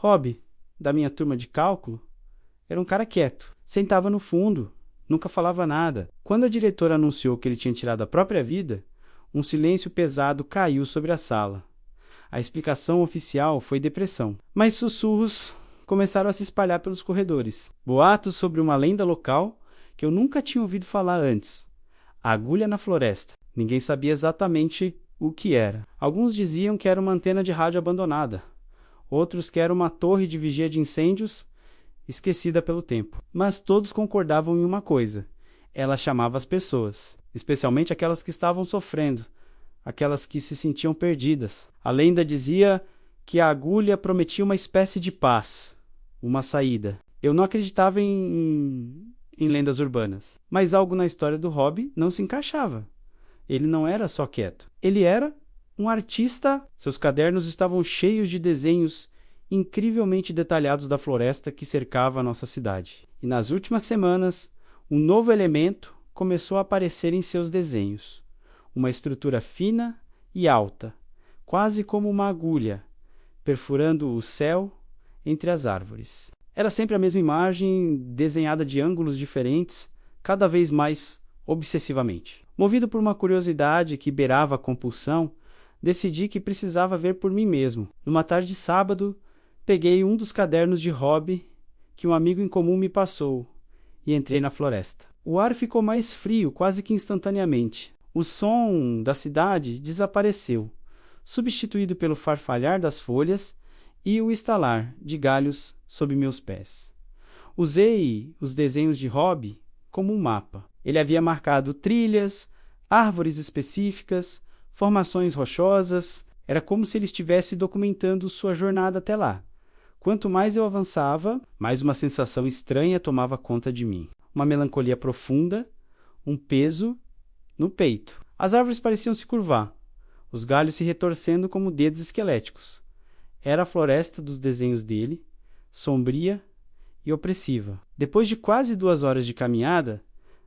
Rob, da minha turma de cálculo, era um cara quieto. Sentava no fundo, nunca falava nada. Quando a diretora anunciou que ele tinha tirado a própria vida, um silêncio pesado caiu sobre a sala. A explicação oficial foi depressão, mas sussurros começaram a se espalhar pelos corredores. Boatos sobre uma lenda local que eu nunca tinha ouvido falar antes. A agulha na floresta. Ninguém sabia exatamente o que era. Alguns diziam que era uma antena de rádio abandonada. Outros que era uma torre de vigia de incêndios esquecida pelo tempo. Mas todos concordavam em uma coisa. Ela chamava as pessoas, especialmente aquelas que estavam sofrendo, aquelas que se sentiam perdidas. A lenda dizia que a agulha prometia uma espécie de paz, uma saída. Eu não acreditava em lendas urbanas, mas algo na história do Rob não se encaixava. Ele não era só quieto. Ele era um artista. Seus cadernos estavam cheios de desenhos incrivelmente detalhados da floresta que cercava a nossa cidade. E nas últimas semanas, um novo elemento começou a aparecer em seus desenhos. Uma estrutura fina e alta, quase como uma agulha, perfurando o céu entre as árvores. Era sempre a mesma imagem, desenhada de ângulos diferentes, cada vez mais obsessivamente. Movido por uma curiosidade que beirava a compulsão, decidi que precisava ver por mim mesmo. Numa tarde de sábado, peguei um dos cadernos de Rob que um amigo em comum me passou e entrei na floresta. O ar ficou mais frio quase que instantaneamente. O som da cidade desapareceu, substituído pelo farfalhar das folhas e o estalar de galhos sob meus pés. Usei os desenhos de Rob como um mapa. Ele havia marcado trilhas, árvores específicas, formações rochosas. Era como se ele estivesse documentando sua jornada até lá. Quanto mais eu avançava, mais uma sensação estranha tomava conta de mim. Uma melancolia profunda, um peso no peito. As árvores pareciam se curvar, os galhos se retorcendo como dedos esqueléticos. Era a floresta dos desenhos dele, sombria e opressiva. Depois de quase 2 horas de caminhada,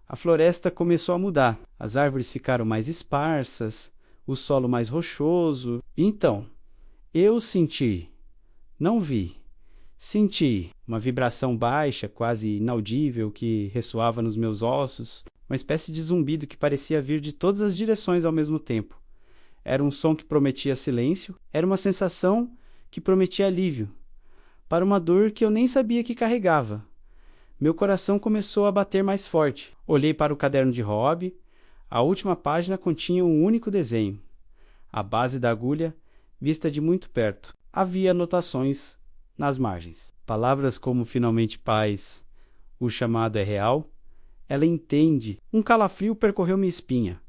a floresta começou a mudar. As árvores ficaram mais esparsas, o solo mais rochoso. Então, eu senti, não vi, senti uma vibração baixa, quase inaudível, que ressoava nos meus ossos, uma espécie de zumbido que parecia vir de todas as direções ao mesmo tempo. Era um som que prometia silêncio, era uma sensação que prometia alívio, para uma dor que eu nem sabia que carregava. Meu coração começou a bater mais forte. Olhei para o caderno de Rob. A última página continha um único desenho. A base da agulha, vista de muito perto. Havia anotações nas margens. Palavras como finalmente paz, o chamado é real. Ela entende. Um calafrio percorreu minha espinha.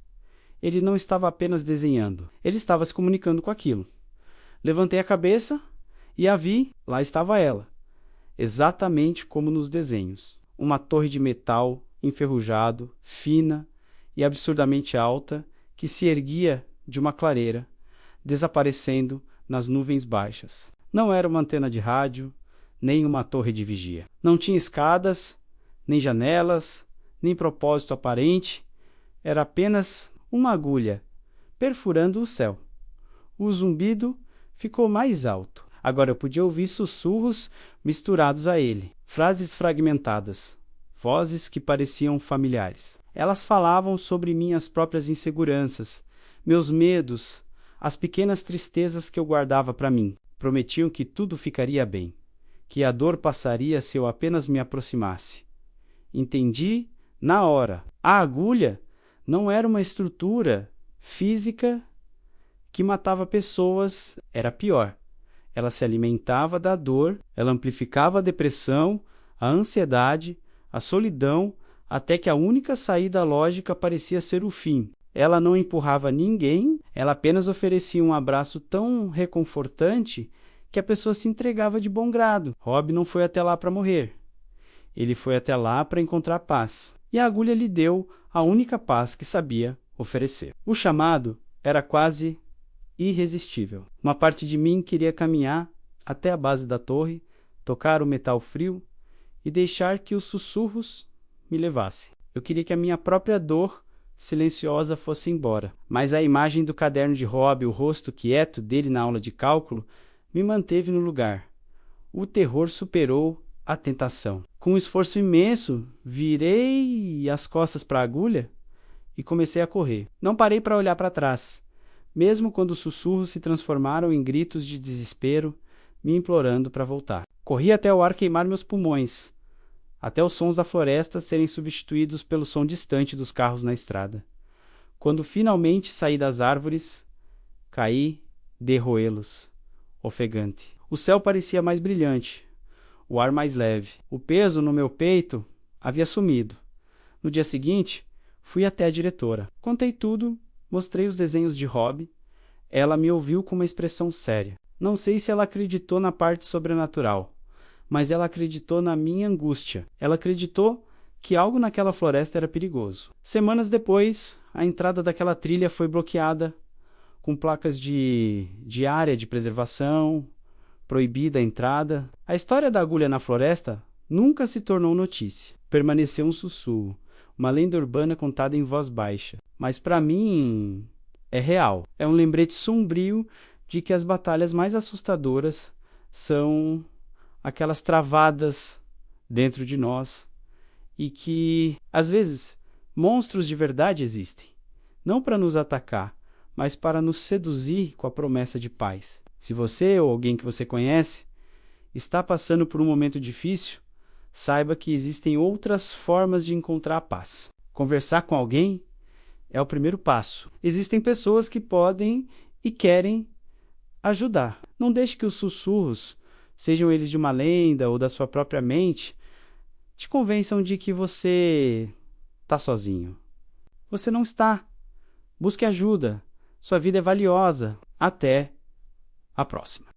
Ele não estava apenas desenhando. Ele estava se comunicando com aquilo. Levantei a cabeça e a vi. Lá estava ela. Exatamente como nos desenhos. Uma torre de metal enferrujado, fina e absurdamente alta, que se erguia de uma clareira, desaparecendo nas nuvens baixas. Não era uma antena de rádio, nem uma torre de vigia. Não tinha escadas, nem janelas, nem propósito aparente. Era apenas uma agulha, perfurando o céu. O zumbido ficou mais alto. Agora eu podia ouvir sussurros misturados a ele, frases fragmentadas, vozes que pareciam familiares. Elas falavam sobre minhas próprias inseguranças, meus medos, as pequenas tristezas que eu guardava para mim. Prometiam que tudo ficaria bem, que a dor passaria se eu apenas me aproximasse. Entendi na hora. A agulha não era uma estrutura física que matava pessoas, era pior. Ela se alimentava da dor, ela amplificava a depressão, a ansiedade, a solidão, até que a única saída lógica parecia ser o fim. Ela não empurrava ninguém, ela apenas oferecia um abraço tão reconfortante que a pessoa se entregava de bom grado. Rob não foi até lá para morrer. Ele foi até lá para encontrar paz. E a agulha lhe deu a única paz que sabia oferecer. O chamado era quase irresistível. Uma parte de mim queria caminhar até a base da torre, tocar o metal frio e deixar que os sussurros me levassem. Eu queria que a minha própria dor silenciosa fosse embora. Mas a imagem do caderno de Rob, o rosto quieto dele na aula de cálculo, me manteve no lugar. O terror superou a tentação. Com um esforço imenso, virei as costas para a agulha e comecei a correr. Não parei para olhar para trás, mesmo quando os sussurros se transformaram em gritos de desespero, me implorando para voltar. Corri até o ar queimar meus pulmões, até os sons da floresta serem substituídos pelo som distante dos carros na estrada. Quando finalmente saí das árvores, caí de roelos, ofegante. O céu parecia mais brilhante, o ar mais leve. O peso no meu peito havia sumido. No dia seguinte, fui até a diretora. Contei tudo, mostrei os desenhos de Rob. Ela me ouviu com uma expressão séria. Não sei se ela acreditou na parte sobrenatural, mas ela acreditou na minha angústia. Ela acreditou que algo naquela floresta era perigoso. Semanas depois, a entrada daquela trilha foi bloqueada com placas de área de preservação, proibida a entrada. A história da agulha na floresta nunca se tornou notícia. Permaneceu um sussurro, uma lenda urbana contada em voz baixa. Mas para mim é real. É um lembrete sombrio de que as batalhas mais assustadoras são aquelas travadas dentro de nós e que, às vezes, monstros de verdade existem. Não para nos atacar, mas para nos seduzir com a promessa de paz. Se você ou alguém que você conhece está passando por um momento difícil, saiba que existem outras formas de encontrar a paz. Conversar com alguém é o primeiro passo. Existem pessoas que podem e querem ajudar. Não deixe que os sussurros, sejam eles de uma lenda ou da sua própria mente, te convençam de que você está sozinho. Você não está. Busque ajuda. Sua vida é valiosa. Até a próxima.